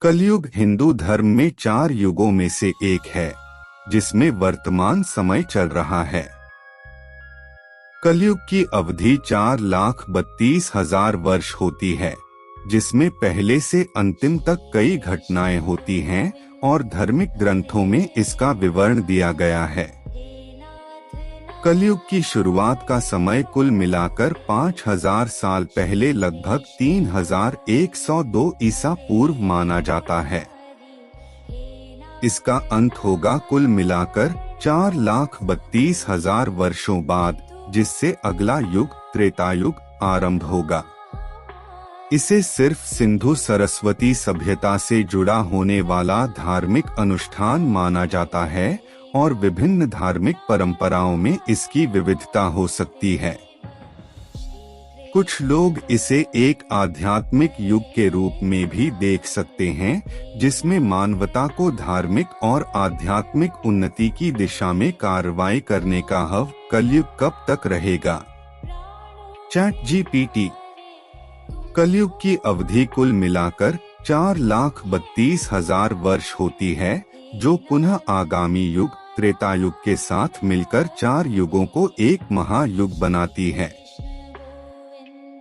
कलयुग हिंदू धर्म में 4 युगों में से एक है, जिसमें वर्तमान समय चल रहा है। कलयुग की अवधि 4,32,000 वर्ष होती है, जिसमें पहले से अंतिम तक कई घटनाएं होती हैं और धार्मिक ग्रंथों में इसका विवरण दिया गया है। कलयुग की शुरुआत का समय कुल मिलाकर 5,000 साल पहले लगभग 3,102 ईसा पूर्व माना जाता है। इसका अंत होगा कुल मिलाकर 4,32,000 वर्षों बाद, जिससे अगला युग त्रेतायुग आरंभ होगा। इसे सिर्फ सिंधु सरस्वती सभ्यता से जुड़ा होने वाला धार्मिक अनुष्ठान माना जाता है और विभिन्न धार्मिक परंपराओं में इसकी विविधता हो सकती है। कुछ लोग इसे एक आध्यात्मिक युग के रूप में भी देख सकते हैं, जिसमें मानवता को धार्मिक और आध्यात्मिक उन्नति की दिशा में कार्रवाई करने का हव। कलयुग कब तक रहेगा? ChatGPT। कलयुग की अवधि कुल मिलाकर 4,32,000 वर्ष होती है, जो पुनः आगामी युग त्रेतायुग के साथ मिलकर 4 युगों को एक महायुग बनाती है।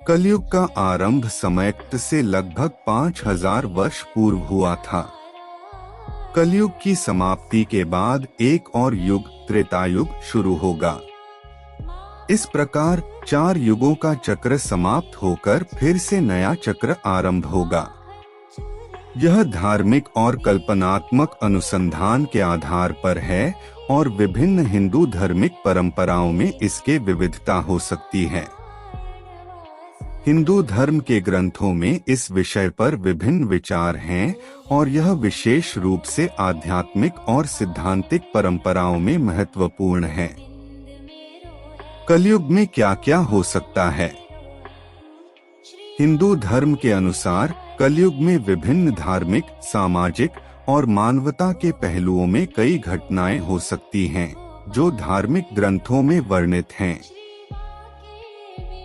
कलयुग का आरंभ समयक्त से लगभग 5,000 वर्ष पूर्व हुआ था। कलयुग की समाप्ति के बाद एक और युग त्रेतायुग शुरू होगा। इस प्रकार 4 युगों का चक्र समाप्त होकर फिर से नया चक्र आरंभ होगा। यह धार्मिक और कल्पनात्मक अनुसंधान के आधार पर है और विभिन्न हिंदू धार्मिक परंपराओं में इसके विविधता हो सकती है। हिंदू धर्म के ग्रंथों में इस विषय पर विभिन्न विचार हैं और यह विशेष रूप से आध्यात्मिक और सिद्धांतिक परंपराओं में महत्वपूर्ण है। कलयुग में क्या क्या हो सकता है? हिंदू धर्म के अनुसार कलयुग में विभिन्न धार्मिक, सामाजिक और मानवता के पहलुओं में कई घटनाएं हो सकती हैं, जो धार्मिक ग्रंथों में वर्णित हैं।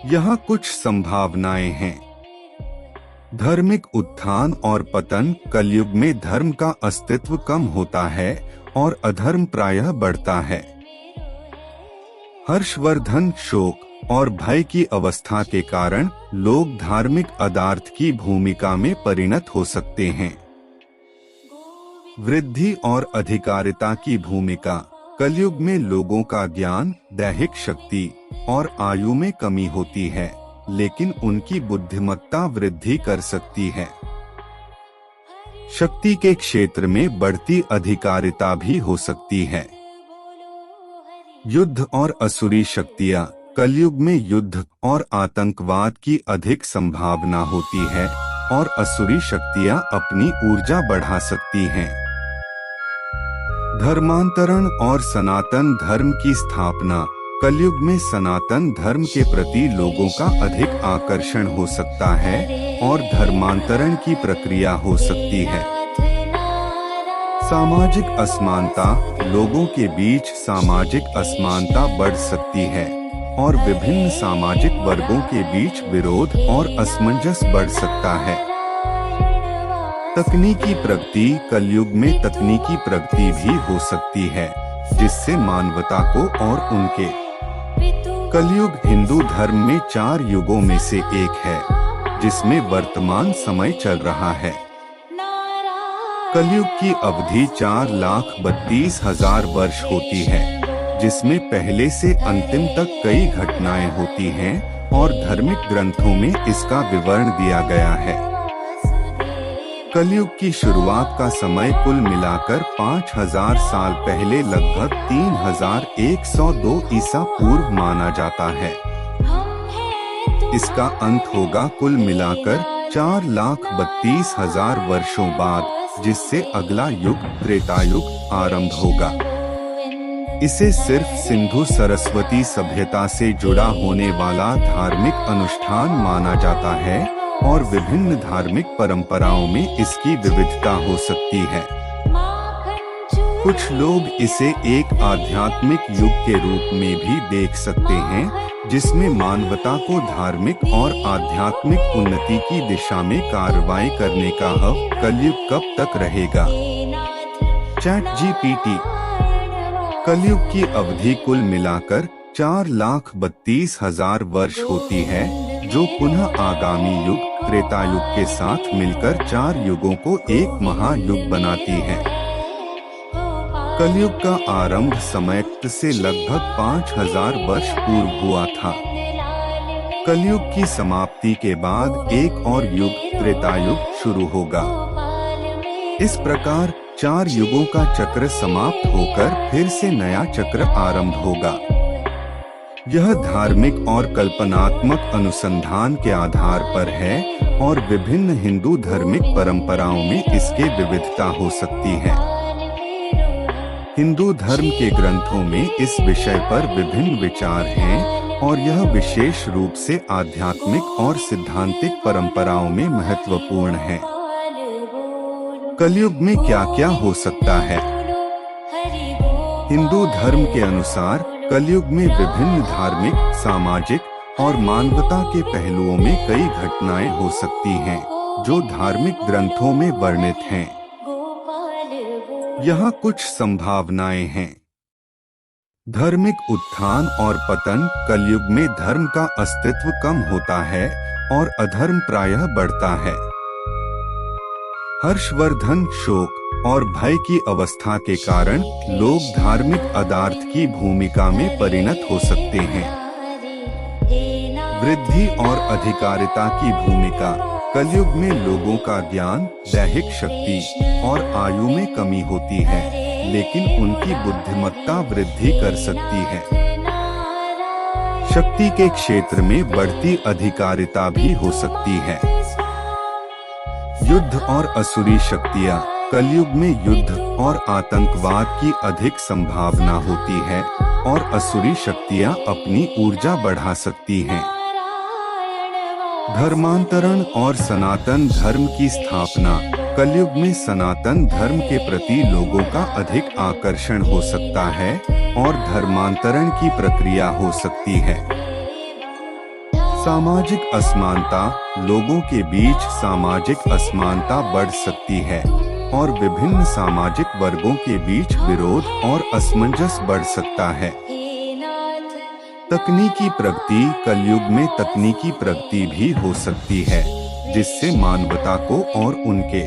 यहाँ कुछ संभावनाएं हैं। धार्मिक उत्थान और पतन। कलयुग में धर्म का अस्तित्व कम होता है और अधर्म प्रायः बढ़ता है। हर्षवर्धन, शोक और भय की अवस्था के कारण लोग धार्मिक अदार्थ की भूमिका में परिणत हो सकते हैं। वृद्धि और अधिकारिता की भूमिका। कलयुग में लोगों का ज्ञान, दैहिक शक्ति और आयु में कमी होती है, लेकिन उनकी बुद्धिमत्ता वृद्धि कर सकती है। शक्ति के क्षेत्र में बढ़ती अधिकारिता भी हो सकती है। युद्ध और असुरी शक्तियाँ। कलयुग में युद्ध और आतंकवाद की अधिक संभावना होती है और असुरी शक्तियाँ अपनी ऊर्जा बढ़ा सकती हैं। धर्मांतरण और सनातन धर्म की स्थापना। कलयुग में सनातन धर्म के प्रति लोगों का अधिक आकर्षण हो सकता है और धर्मांतरण की प्रक्रिया हो सकती है। सामाजिक असमानता। लोगों के बीच सामाजिक असमानता बढ़ सकती है और विभिन्न सामाजिक वर्गों के बीच विरोध और असमंजस बढ़ सकता है। तकनीकी प्रगति। कलयुग में तकनीकी प्रगति भी हो सकती है, जिससे मानवता को और उनके। कलयुग हिंदू धर्म में 4 युगों में से एक है, जिसमें वर्तमान समय चल रहा है। कलयुग की अवधि 4,32,000 वर्ष होती है, जिसमें पहले से अंतिम तक कई घटनाएं होती हैं और धार्मिक ग्रंथों में इसका विवरण दिया गया है। कलयुग की शुरुआत का समय कुल मिलाकर 5,000 साल पहले लगभग 3,102 ईसा पूर्व माना जाता है। इसका अंत होगा कुल मिलाकर 4,32,000 वर्षों बाद, जिससे अगला युग त्रेतायुग आरंभ होगा। इसे सिर्फ सिंधु सरस्वती सभ्यता से जुड़ा होने वाला धार्मिक अनुष्ठान माना जाता है और विभिन्न धार्मिक परंपराओं में इसकी विविधता हो सकती है। कुछ लोग इसे एक आध्यात्मिक युग के रूप में भी देख सकते हैं, जिसमें मानवता को धार्मिक और आध्यात्मिक उन्नति की दिशा में कार्रवाई करने का हक कलयुग कब तक रहेगा। ChatGPT। कलयुग की अवधि कुल मिलाकर 4,32,000 वर्ष होती है, जो पुनः आगामी युग त्रेतायुग के साथ मिलकर 4 युगों को एक महायुग बनाती है। कलयुग का आरंभ समय से लगभग 5,000 वर्ष पूर्व हुआ था। कलयुग की समाप्ति के बाद एक और युग त्रेतायुग शुरू होगा। इस प्रकार 4 युगों का चक्र समाप्त होकर फिर से नया चक्र आरंभ होगा। यह धार्मिक और कल्पनात्मक अनुसंधान के आधार पर है और विभिन्न हिंदू धार्मिक परंपराओं में इसके विविधता हो सकती है। हिंदू धर्म के ग्रंथों में इस विषय पर विभिन्न विचार हैं और यह विशेष रूप से आध्यात्मिक और सिद्धांतिक परंपराओं में महत्वपूर्ण है। कलयुग में क्या क्या हो सकता है? हिंदू धर्म के अनुसार कलयुग में विभिन्न धार्मिक, सामाजिक और मानवता के पहलुओं में कई घटनाएं हो सकती हैं, जो धार्मिक ग्रंथों में वर्णित हैं। यहाँ कुछ संभावनाएं हैं। धार्मिक उत्थान और पतन। कलयुग में धर्म का अस्तित्व कम होता है और अधर्म प्रायः बढ़ता है। हर्षवर्धन, शोक और भय की अवस्था के कारण लोग धार्मिक पदार्थ की भूमिका में परिणत हो सकते हैं। वृद्धि और अधिकारिता की भूमिका। कलयुग में लोगों का ज्ञान, दैहिक शक्ति और आयु में कमी होती है, लेकिन उनकी बुद्धिमत्ता वृद्धि कर सकती है। शक्ति के क्षेत्र में बढ़ती अधिकारिता भी हो सकती है। युद्ध और असुरी शक्तियाँ। कलयुग में युद्ध और आतंकवाद की अधिक संभावना होती है और असुरी शक्तियाँ अपनी ऊर्जा बढ़ा सकती हैं। धर्मांतरण और सनातन धर्म की स्थापना। कलयुग में सनातन धर्म के प्रति लोगों का अधिक आकर्षण हो सकता है और धर्मांतरण की प्रक्रिया हो सकती है। सामाजिक असमानता। लोगों के बीच सामाजिक असमानता बढ़ सकती है और विभिन्न सामाजिक वर्गों के बीच विरोध और असमंजस बढ़ सकता है। तकनीकी प्रगति। कलयुग में तकनीकी प्रगति भी हो सकती है, जिससे मानवता को और उनके